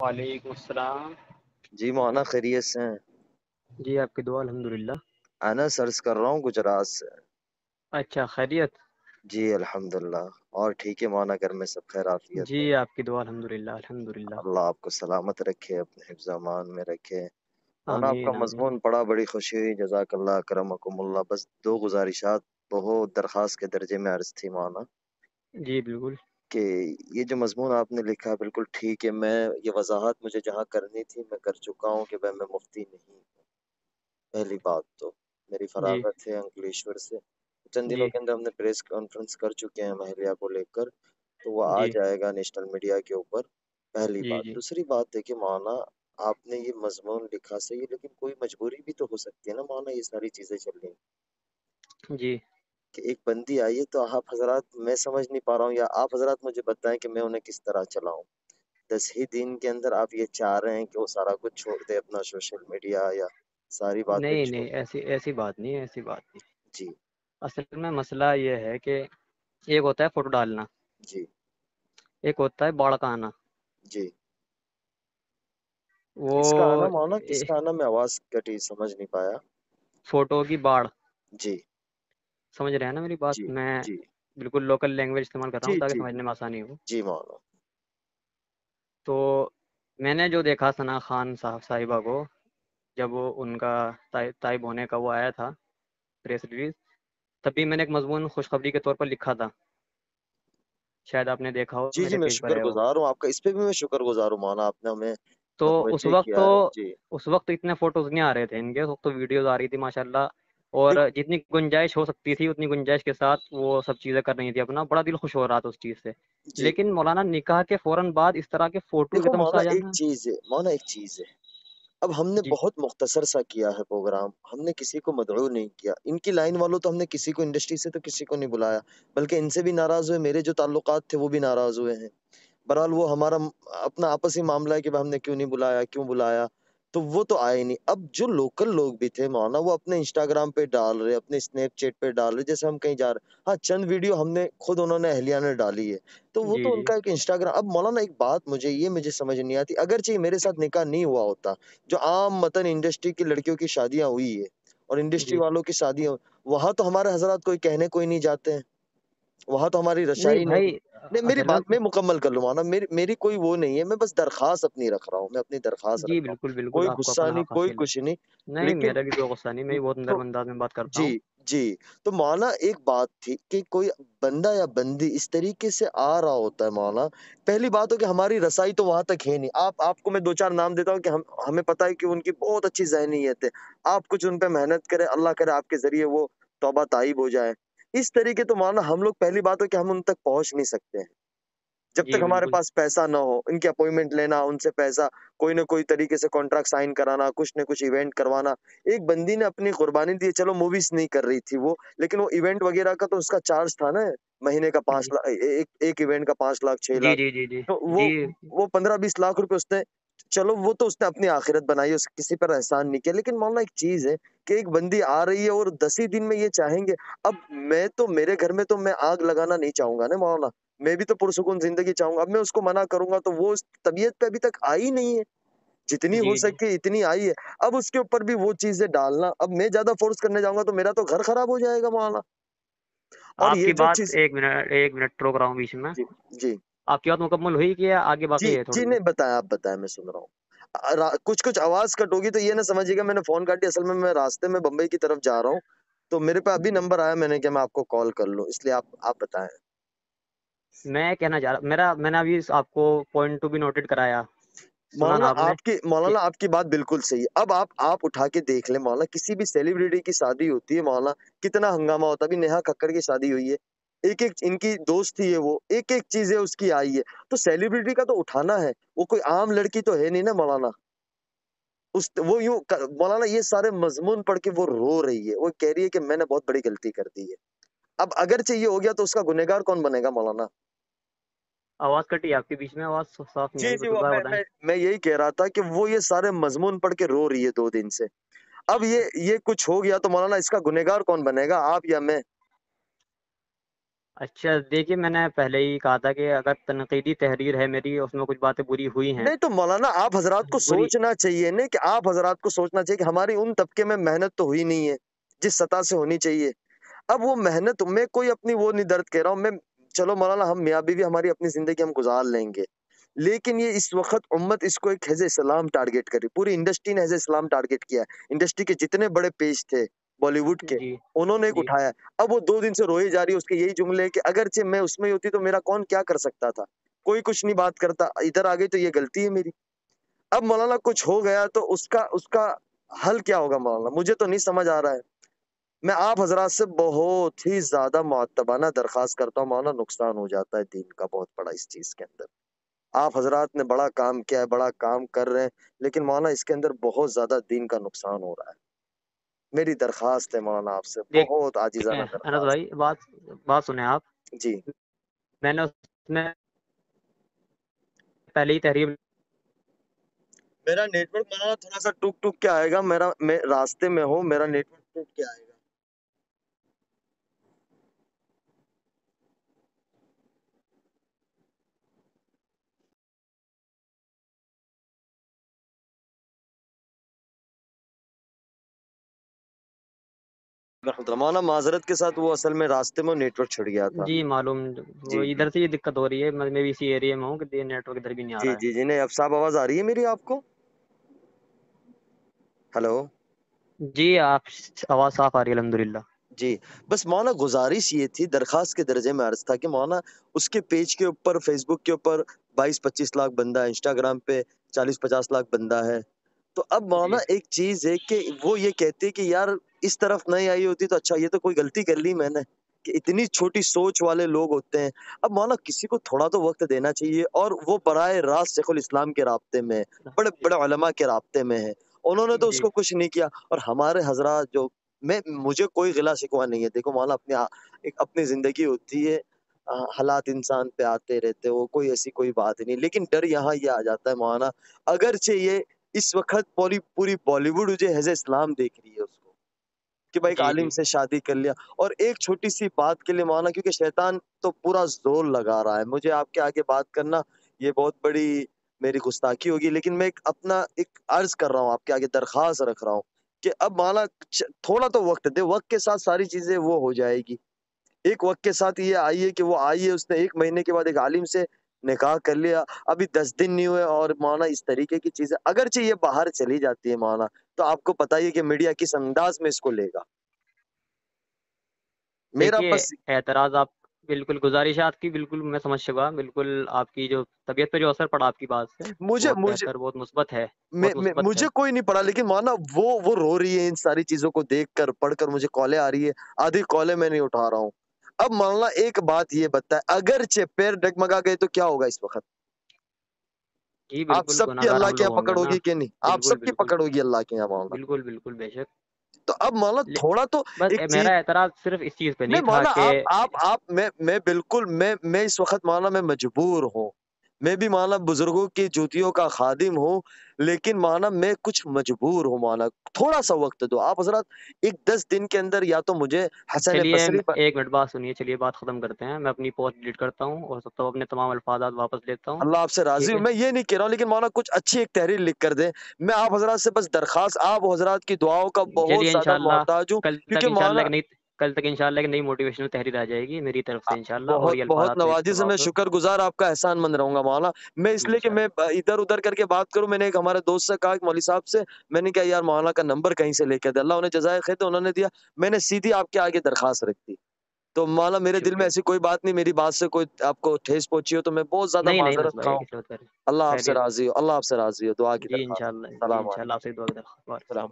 وعلیکم السلام۔ جی مولانا خیریت سے ہیں؟ جی آپ کی دعا الحمدللہ۔ انا سرچ کر رہا ہوں گجرات سے۔ اچھا خیریت؟ جی الحمدللہ، اور ٹھیک ہے مولانا، گھر میں سب خیر عافیت جی ہے؟ آپ کی دعا الحمدللہ الحمدللہ۔ اللہ آپ کو سلامت رکھے، اپنے حفظ امان میں رکھے۔ مولانا آپ کا آمین آمین۔ مضمون پڑھا، بڑی خوشی ہوئی، جزاک اللہ کرمکم اللہ۔ بس دو گزارشات بہت درخواست کے درجے میں عرض تھی مولانا، جی بالکل۔ کہ یہ جو مضمون آپ نے لکھا بالکل ٹھیک ہے، میں یہ وضاحت مجھے جہاں کرنی تھی میں کر چکا ہوں کہ میں مفتی نہیں ہوں۔ پہلی بات تو میری جی فراغت ہے انکلیشور سے، چند دنوں جی کے اندر ہم نے پریس کانفرنس کر چکے ہیں مہلیہ کو لے کر، تو وہ آ جی جائے گا نیشنل میڈیا کے اوپر۔ پہلی جی بات۔ جی دوسری بات ہے کہ مولانا آپ نے یہ مضمون لکھا صحیح، لیکن کوئی مجبوری بھی تو ہو سکتی ہے نا مولانا، یہ ساری چیزیں چل رہی ہیں جی کہ ایک بندی آئی ہے، تو آپ حضرات، میں سمجھ نہیں پا رہا ہوں، یا آپ حضرات مجھے بتائیں کہ میں انہیں کس طرح چلاؤں۔ 10 ہی دن کے اندر آپ یہ چاہ رہے ہیں کہ وہ سارا کچھ چھوڑ دے، اپنا سوشل میڈیا یا ساری باتیں نہیں چھوڑ نہیں، ایسی بات نہیں ہے، ایسی بات نہیں۔ جی اصل میں مسئلہ یہ ہے کہ ایک ہوتا ہے فوٹو ڈالنا، جی ایک ہوتا ہے باڑ کا آنا۔ جی وہ کس کا آنا مولانا، کس اے، کا آنا؟ میں آواز کٹی، سمجھ نہیں پایا۔ فوٹو کی باڑ، جی سمجھ رہے ہیں نا میری بات؟ جی میں جی بالکل لوکل لینگویج استعمال کر رہا جی ہوں تاکہ جی سمجھنے میں آسانی ہو۔ جی مولانا تو میں نے جو دیکھا ثنا خان صاحبہ کو، جب وہ ان کا تائب ہونے کا وہ آیا تھا پریس ریلیز، تبھی میں نے ایک مضمون خوشخبری کے طور پر لکھا تھا، شاید آپ نے دیکھا ہو، جی جی، میرے میں پیج پر شکر ہے وہ۔ گزار ہوں آپ کا، اس پہ بھی میں شکر گزار ہوں مولانا، آپ نے ہمیں تو اس متوجہ وقت کیا تو ہے۔ جی اس وقت اتنے فوٹوز نہیں آ رہے تھے ان کے، اس وقت تو ویڈیوز آ رہی تھی ماشاءاللہ، اور دیکھ جتنی گنجائش ہو سکتی تھی اتنی گنجائش کے ساتھ وہ سب چیزیں کر رہی تھی اپنا، بڑا دل خوش ہو رہا تھا اس چیز سے۔ جی لیکن مولانا نکاح کے فوراً بعد اس طرح کے فوٹوز دیکھو ایک دم سے مولانا آ ایک جانا۔ چیز ہے، مولانا ایک چیز ہے، اب ہم نے جی بہت مختصر سا کیا ہے پروگرام، ہم نے کسی کو مدعو نہیں کیا، ان کی لائن والوں تو ہم نے کسی کو انڈسٹری سے تو کسی کو نہیں بلایا، بلکہ ان سے بھی ناراض ہوئے، میرے جو تعلقات تھے وہ بھی ناراض ہوئے ہیں۔ بہرحال وہ ہمارا اپنا آپسی معاملہ ہے کہ ہم نے کیوں نہیں بلایا، کیوں بلایا، تو وہ تو آئے نہیں۔ اب جو لوکل لوگ بھی تھے مولانا، وہ اپنے انسٹاگرام پہ ڈال رہے، اپنے اسنیپ چیٹ پہ ڈال رہے، جیسے ہم کہیں جا رہے، ہاں چند ویڈیو ہم نے خود، انہوں نے اہلیہ نے ڈالی ہے، تو وہ جی تو ان جی کا ایک انسٹاگرام۔ اب مولانا ایک بات مجھے سمجھ نہیں آتی، اگرچہ میرے ساتھ نکاح نہیں ہوا ہوتا، جو عام متن انڈسٹری کی لڑکیوں کی شادیاں ہوئی ہے اور انڈسٹری جی، والوں کی شادیاں، وہاں تو ہمارے حضرات کوئی کہنے کوئی نہیں جاتے ہیں، وہاں تو ہماری نہیں رسائی نہیں۔ بھائی، نہیں میری اصل میں بات میں مکمل کر لوں مولانا، میری کوئی وہ نہیں ہے، میں بس درخواست اپنی رکھ رہا ہوں، میں اپنی درخواست جی رکھ رہا بالکل ہوں، بالکل، کوئی آپ کو غصہ اپنا نہیں، حق کوئی حاصل ہے۔ کچھ نہیں، نہیں لیکن میرا بھی کوئی غصہ نہیں، میں بھی بہت تو نرم انداز میں بات کرتا جی ہوں۔ جی، تو مولانا ایک بات تھی کہ کوئی بندہ یا بندی اس طریقے سے آ رہا ہوتا ہے مولانا، پہلی بات ہو کہ ہماری رسائی تو وہاں تک ہے نہیں، آپ کو میں 2 4 نام دیتا ہوں کہ ہمیں پتہ ہے کہ ان کی بہت اچھی ذہنیت ہے، آپ کچھ ان پہ محنت کرے، اللہ کرے آپ کے ذریعے وہ توبہ تائب ہو جائے، اس طریقے تو مولانا ہم لوگ، پہلی بات ہو کہ ہم ان تک پہنچ نہیں سکتے ہیں جب جی تک ہمارے بالکل پاس پیسہ نہ ہو، ان کی اپوائنٹمنٹ لینا، ان سے پیسہ، کوئی نہ کوئی طریقے سے کانٹریکٹ سائن کرانا، کچھ نہ کچھ ایونٹ کروانا۔ ایک بندی نے اپنی قربانی دی، چلو موویز نہیں کر رہی تھی وہ، لیکن وہ ایونٹ وغیرہ کا تو اس کا چارج تھا نا، مہینے کا جی 5 لاکھ، ایک ایونٹ کا 5 لاکھ 6 لاکھ، جی جی جی تو جی وہ 15 20 لاکھ روپے اس نے، چلو وہ تو اس نے اپنی آخرت بنائی، اس کسی پر احسان نہیں کیا، لیکن مولانا ایک چیز ہے کہ ایک بندی آ رہی ہے اور 10 ہی دن میں یہ چاہیں گے، اب میں تو میرے گھر میں تو میں آگ لگانا نہیں چاہوں گا نا مولانا، میں بھی تو پرسکون زندگی چاہوں گا، اب میں اس کو منع کروں گا تو وہ اس طبیعت پہ ابھی تک آئی نہیں ہے، جتنی ہو جی جی۔ سکے اتنی آئی ہے، اب اس کے اوپر بھی وہ چیزیں ڈالنا، اب میں زیادہ فورس کرنے جاؤں گا تو میرا تو گھر خراب ہو جائے گا مولانا، اور آپ یہ کی جو بات، چیز، ایک منٹ روک رہا ہوں بیچ میں، جی جی آپ کی بات مکمل ہوئی کہ آگے جی باقی ہے جی، تھوڑی سی؟ نہیں بتائیں، آپ بتائیں، میں سن رہا ہوں، کچھ آواز کٹ ہوگی تو یہ نہ سمجھیے گا میں نے فون کاٹ دیا، اصل میں راستے میں بمبئی کی طرف جا رہا ہوں، تو میرے پہ ابھی جی، نمبر آیا، میں نے کہ میں آپ کو کال کر لوں، اس لیے آپ بتائیں۔ میں کہنا چاہ رہا، میں نے ابھی آپ کو پوائنٹ ٹو بھی نوٹڈ کرایا، سنا نا آپ نے کہ مولانا آپ کی بات بالکل صحیح ہے، اب آپ اٹھا کے دیکھ لیں مولانا، کسی بھی سیلیبریٹی کی شادی ہوتی ہے مولانا، کتنا ہنگامہ ہوتا ہے، ابھی نیہا ککڑ کی شادی ہوئی ہے، ایک ایک ان کی دوست تھی ہے، وہ ایک ایک چیزیں اس کی آئی ہے، تو سیلیبریٹی کا تو اٹھانا ہے، وہ کوئی عام لڑکی تو ہے نہیں نا مولانا، وہ یوں مولانا یہ سارے مضمون پڑھ کے وہ رو رہی ہے، وہ کہہ رہی ہے کہ میں نے بہت بڑی غلطی کر دی ہے، اب اگرچہ یہ ہو گیا تو اس کا گنہگار کون بنے گا مولانا؟ آواز کٹی آپ کے بیچ میں، آواز صاف نہیں جی آئی، جی، وہ دوبارہ میں بتائیں۔ میں میں یہی کہہ رہا تھا کہ وہ یہ سارے مضمون پڑھ کے رو رہی ہے 2 دن سے، اب یہ کچھ ہو گیا تو مولانا اس کا گنہگار کون بنے گا، آپ یا میں؟ اچھا دیکھیے، میں نے پہلے ہی کہا تھا کہ اگر تنقیدی تحریر ہے میری، اس میں کچھ باتیں بری ہوئی ہیں، نہیں تو مولانا آپ حضرات کو بری سوچنا چاہیے نہیں کہ آپ حضرات کو سوچنا چاہیے کہ ہماری ان طبقے میں محنت تو ہوئی نہیں ہے جس سطح سے ہونی چاہیے. اب وہ محنت میں کوئی اپنی وہ نہیں درد کہہ رہا ہوں میں. چلو مولانا ہم میاں بیوی ہماری اپنی زندگی ہم گزار لیں گے، لیکن یہ اس وقت امت اس کو ایک حزب اسلام ٹارگٹ کری. پوری انڈسٹری نے حزب اسلام ٹارگٹ کیا ہے. انڈسٹری کے جتنے بڑے پیج تھے بالی ووڈ کے، جی انہوں نے ایک جی اٹھایا. اب وہ 2 دن سے روئی جا رہی ہے اس کے یہی جملے کہ اگرچہ میں اس میں ہی ہوتی تو میرا کون کیا کر سکتا تھا، کوئی کچھ نہیں بات کرتا، ادھر آ گئی تو یہ غلطی ہے میری. اب مولانا کچھ ہو گیا تو اس کا حل کیا ہوگا مولانا، مجھے تو نہیں سمجھ آ رہا ہے. میں آپ حضرات سے بہت ہی زیادہ معتبانہ درخواست کرتا ہوں مولانا، نقصان ہو جاتا ہے دین کا بہت بڑا اس چیز کے اندر. آپ حضرات نے بڑا کام کیا ہے، بڑا کام کر رہے ہیں، لیکن مولانا اس کے اندر بہت زیادہ دین کا نقصان ہو رہا ہے. میری درخواست ہے مولانا آپ سے، بہت دیکھیں عاجزانہ انس درخواست. بھائی، بات سنیں آپ. جی میں نے اس میں پہلے ہی تحریر میرا نیٹ ورک مولانا تھوڑا سا ٹک ٹک کے آئے گا، میں راستے میں ہوں، میرا نیٹ ورک ٹک کے آئے گا. مولانا معذرت کے ساتھ وہ اصل میں راستے میں نیٹ ورک چھڑ گیا تھا. جی معلوم، وہ جی جی ادھر سے یہ دقت ہو رہی ہے، میں بھی اسی ایریا میں ہوں کہ نیٹ ورک ادھر بھی نہیں آ جی رہا ہے. جی جی نہیں اب صاحب آواز آ رہی ہے میری آپ کو؟ ہلو جی آپ آواز صاف آ رہی ہے الحمدللہ. جی بس مولانا گزارش یہ تھی، درخواست کے درجے میں عرض تھا کہ مولانا اس کے پیج کے اوپر فیس بک کے اوپر 22-25 لاکھ بندہ ہے، انسٹاگرام پہ 40-50 لاکھ بندہ ہے. تو اب مولانا جی ایک چیز ہے کہ وہ یہ کہتے کہ یار اس طرف نہیں آئی ہوتی تو اچھا، یہ تو کوئی غلطی کر لی میں نے کہ اتنی چھوٹی سوچ والے لوگ ہوتے ہیں. اب مولانا کسی کو تھوڑا تو وقت دینا چاہیے، اور وہ براہ راست شیخ الاسلام کے رابطے میں، بڑے بڑے علماء کے رابطے میں ہے، انہوں نے تو اس جی کو کچھ نہیں کیا. اور ہمارے حضرات جو مجھے کوئی غلا شکوہ نہیں ہے. دیکھو مولانا اپنی زندگی ہوتی ہے، حالات انسان پہ آتے رہتے، وہ کوئی ایسی کوئی بات نہیں. لیکن ڈر یہاں یہ آ جاتا ہے مولانا، اگرچہ یہ اس وقت پوری بالی ووڈ جو حزب اسلام دیکھ رہی ہے اس کو کہ بھائی ایک جی عالم سے شادی کر لیا، اور ایک چھوٹی سی بات کے لیے مولانا، کیونکہ شیطان تو پورا زور لگا رہا ہے. مجھے آپ کے آگے بات کرنا یہ بہت بڑی میری گستاخی ہوگی، لیکن میں ایک عرض کر رہا ہوں آپ کے آگے، درخواست رکھ رہا ہوں کہ اب مولانا تھوڑا تو وقت دے، وقت کے ساتھ ساری چیزیں وہ ہو جائے گی. ایک وقت کے ساتھ یہ آئیے کہ وہ آئیے، اس نے 1 مہینے کے بعد ایک عالم سے نکاح کر لیا، ابھی 10 دن نہیں ہوئے، اور مولانا اس طریقے کی چیزیں اگرچہ یہ باہر چلی جاتی ہے مولانا، تو آپ کو پتہ ہی ہے کہ میڈیا کس انداز میں اس کو لے گا. میرا دیکھیے بس اعتراض آپ بالکل، گزارشات کی بالکل میں سمجھ چکا، بالکل آپ کی جو طبیعت پہ جو اثر پڑا آپ کی بات سے مجھے بہت مجھے بہتر، بہت مثبت ہے، بہت مثبت ہے. مجھے کوئی نہیں پڑا، لیکن مولانا وہ رو رہی ہے ان ساری چیزوں کو دیکھ کر، پڑھ کر مجھے کالیں آ رہی ہے، آدھی کالیں میں نہیں اٹھا رہا ہوں. اب مولانا ایک بات یہ بتائے، اگرچہ پیر ڈگمگا گئے تو کیا ہوگا اس وقت؟ جی آپ بالکل، سب کی گناہگار اللہ ہم کے لوگ یہاں ہوں گے پکڑ نا. ہوگی کہ نہیں؟ آپ بالکل سب کی بالکل پکڑ ہوگی اللہ کے یہاں مولانا. بالکل بالکل بے شک. تو اب مولانا تھوڑا تو بس ایک چیز، میرا اعتراض صرف اس چیز پہ نہیں نہیں تھا مولانا کہ آپ میں بالکل میں اس وقت مولانا میں مجبور ہوں، میں بھی مولانا بزرگوں کی جوتیوں کا خادم ہوں، لیکن مولانا میں کچھ مجبور ہوں. مولانا تھوڑا سا وقت دو آپ حضرات، ایک 10 دن کے اندر یا تو مجھے حسن چلیے بصری ایک منٹ بات سنیے، چلیے بات ختم کرتے ہیں. میں اپنی پوسٹ ڈیلیٹ کرتا ہوں اور سب اپنے تمام الفاظات واپس لیتا ہوں. اللہ آپ سے راضی ٹھیک ہوں، ہے، میں یہ نہیں کہہ رہا ہوں، لیکن مولانا کچھ اچھی ایک تحریر لکھ کر دیں. میں آپ حضرات سے بس درخواست، آپ حضرات کی دعاؤں کا بہت چلیے زیادہ انشاءاللہ محتاج ہوں، کل تک کیونکہ انشاءاللہ مولانا ایک نئی کل تک انشاءاللہ ایک نئی موٹیویشنل تحریر آ جائے گی میری طرف سے انشاءاللہ، اور بہت یہ بہت الفاظات نوازش ہے، میں واپس شکر گزار آپ کا احسان مند رہوں گا مولانا. میں اس لیے کہ میں انشاءاللہ. ادھر ادھر کر کے بات کروں، میں نے ایک ہمارے دوست سے کہا کہ مولوی صاحب سے، میں نے کہا یار مولانا کا نمبر کہیں سے لے کے دے، اللہ انہیں جزائے خیر انہوں نے دیا، میں نے سیدھی آپ کے آگے درخواست رکھ دی. تو مولانا میرے دل میں شکریہ. ایسی کوئی بات نہیں، میری بات سے کوئی آپ کو ٹھیس پہنچی ہو تو میں بہت زیادہ نہیں نہیں معذرت مسئلہ خواہ یہ ہوں. کسی بات کر اللہ آپ سے خیریت. راضی ہو، اللہ آپ سے راضی ہو. دعا کی جی درخواست. انشاءاللہ، جی السلام انشاءاللہ علیکم. آپ سے دعا کرتا ہوں. السلام